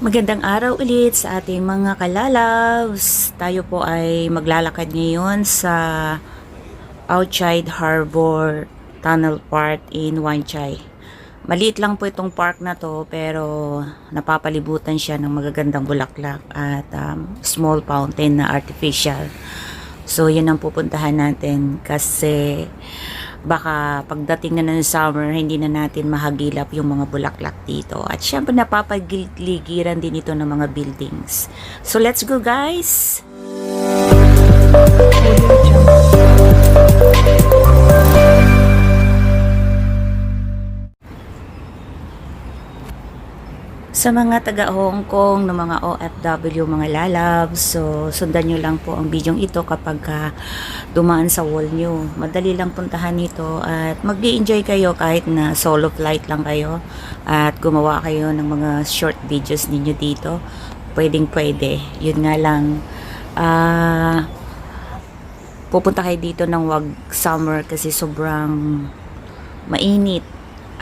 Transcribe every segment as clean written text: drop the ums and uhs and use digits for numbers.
Magandang araw ulit sa ating mga kalalabs. Tayo po ay maglalakad ngayon sa Outside Harbor Tunnel Park in Wan Chai. Maliit lang po itong park na to pero napapalibutan siya ng magagandang bulaklak at small fountain na artificial. So yun ang pupuntahan natin kasi baka pagdating na ng summer hindi na natin mahagilap yung mga bulaklak dito. At syempre napapagiligiran din ito ng mga buildings. So let's go guys! Sa mga taga Hong Kong, ng mga OFW, mga lalabs, so sundan nyo lang po ang bidyong ito kapag dumaan sa wall nyo. Madali lang puntahan nito at mag-enjoy kayo kahit na solo flight lang kayo at gumawa kayo ng mga short videos ninyo dito. Pwedeng pwede. Yun nga lang, pupunta kayo dito ng wag summer kasi sobrang mainit.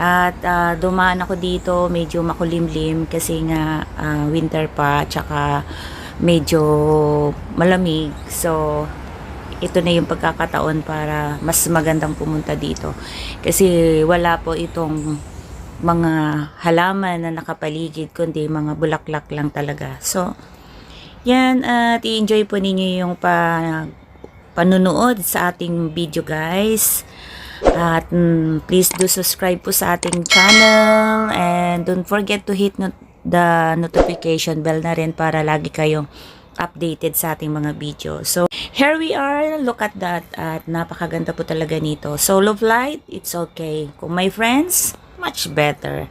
At dumaan ako dito, medyo makulimlim kasi nga winter pa, tsaka medyo malamig. So, ito na yung pagkakataon para mas magandang pumunta dito. Kasi wala po itong mga halaman na nakapaligid, kundi mga bulaklak lang talaga. So, yan at i-enjoy po ninyo yung panunood sa ating video guys. At please do subscribe po sa ating channel and don't forget to hit the notification bell na rin para lagi kayong updated sa ating mga video. So, here we are. Look at that. At napakaganda po talaga nito. Solo flight, it's okay. Kung may friends, much better.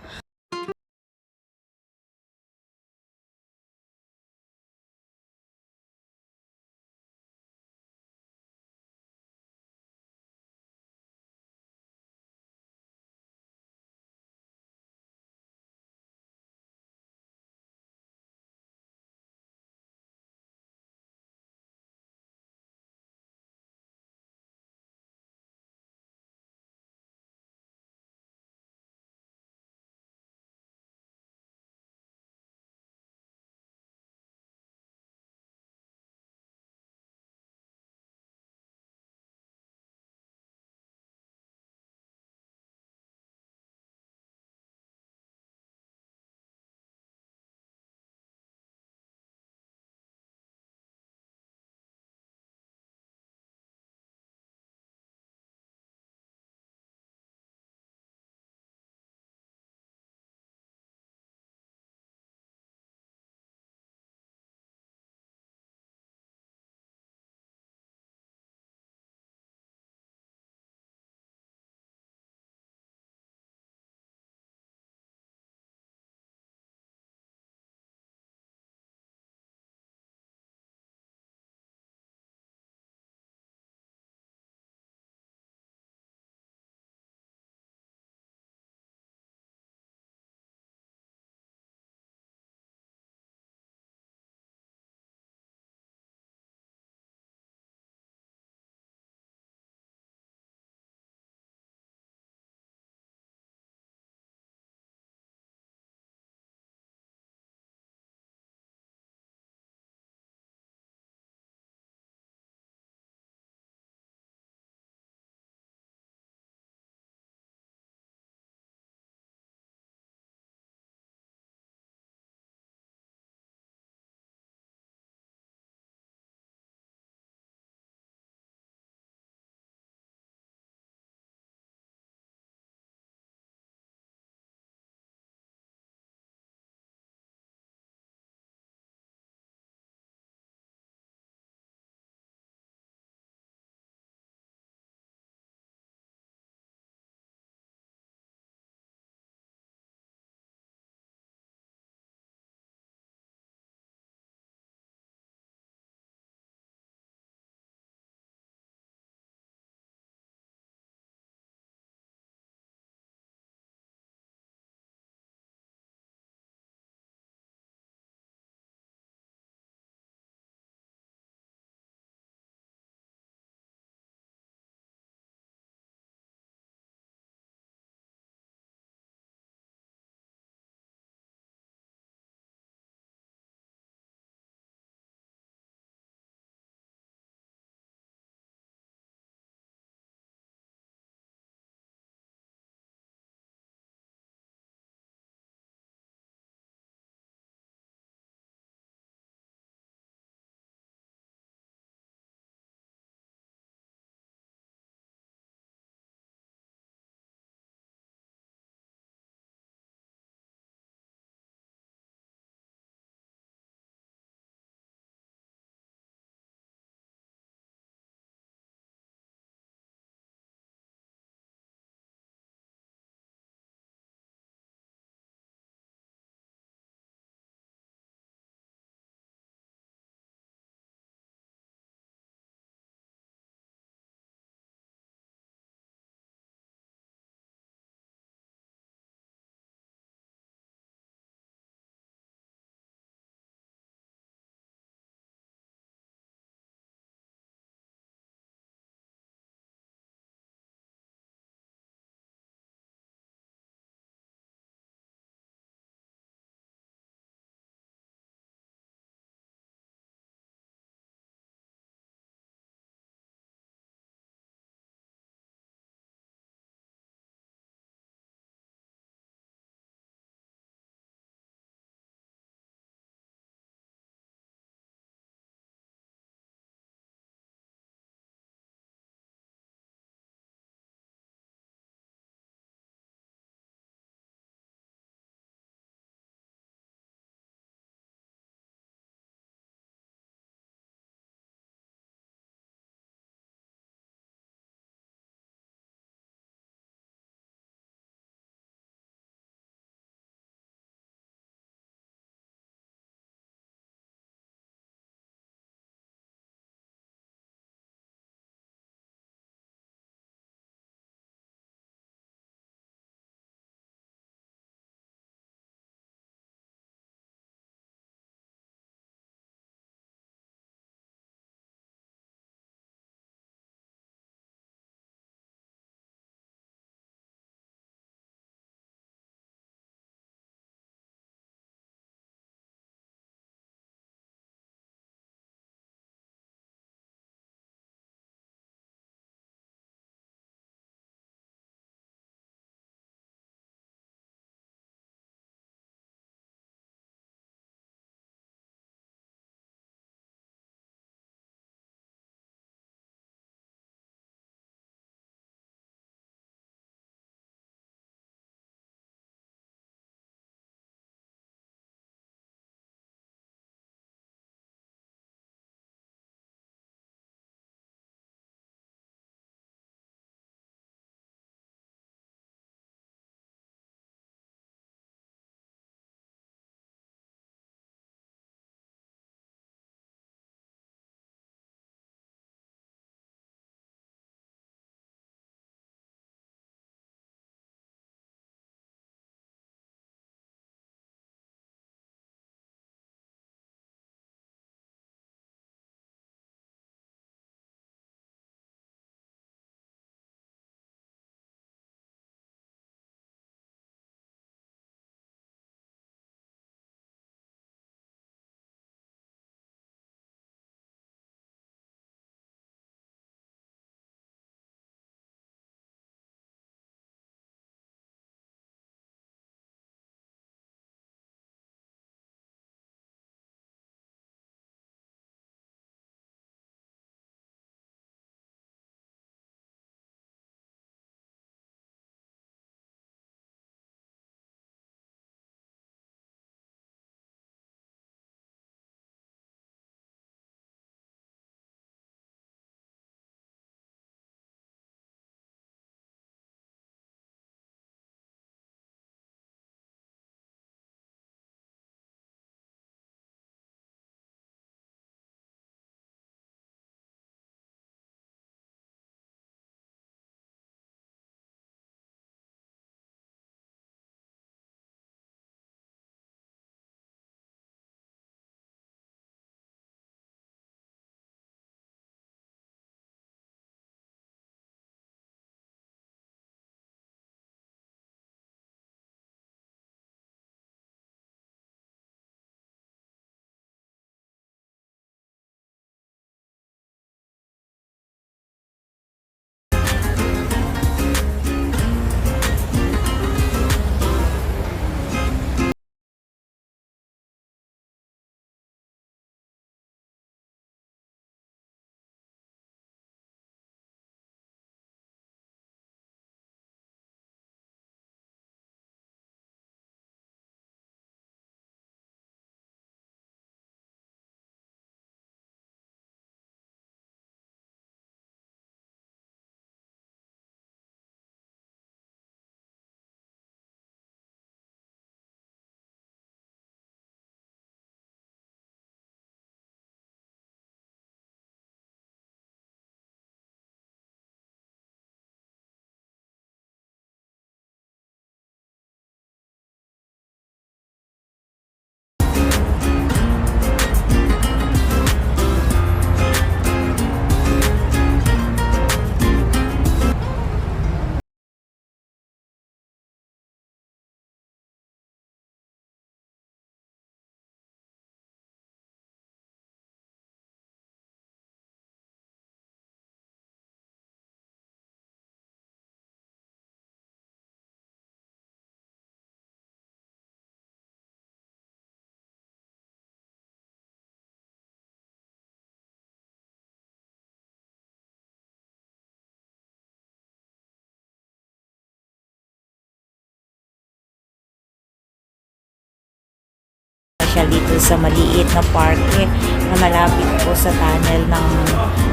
mamasyal dito sa maliit na parke na malapit po sa tunnel ng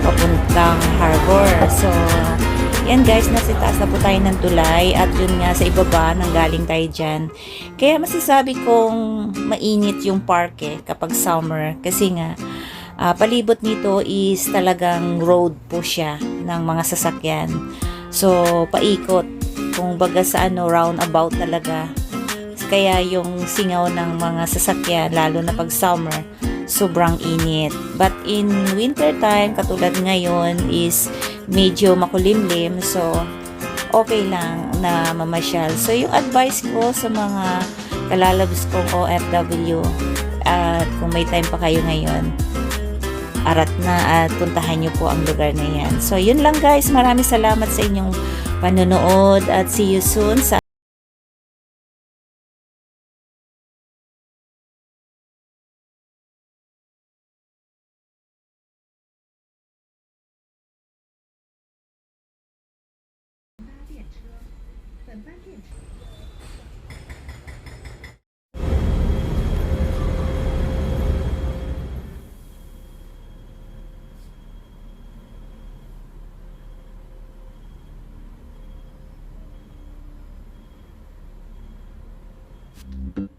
papuntang harbor. So, yan guys, nasa taas na po tayo ng tulay at yun nga sa ibaba nang galing tayo dyan. Kaya masasabi kong mainit yung parke kapag summer kasi nga palibot nito is talagang road po siya ng mga sasakyan. So, paikot. Kung baga sa roundabout talaga. Kaya yung singaw ng mga sasakyan, lalo na pag summer, sobrang init. But in winter time, katulad ngayon, is medyo makulimlim. So, okay lang na mamasyal. So, yung advice ko sa mga kalalabs kong OFW, at kung may time pa kayo ngayon, arat na at puntahan nyo po ang lugar na yan. So, yun lang guys. Maraming salamat sa inyong panonood at see you soon sa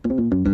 Thank you.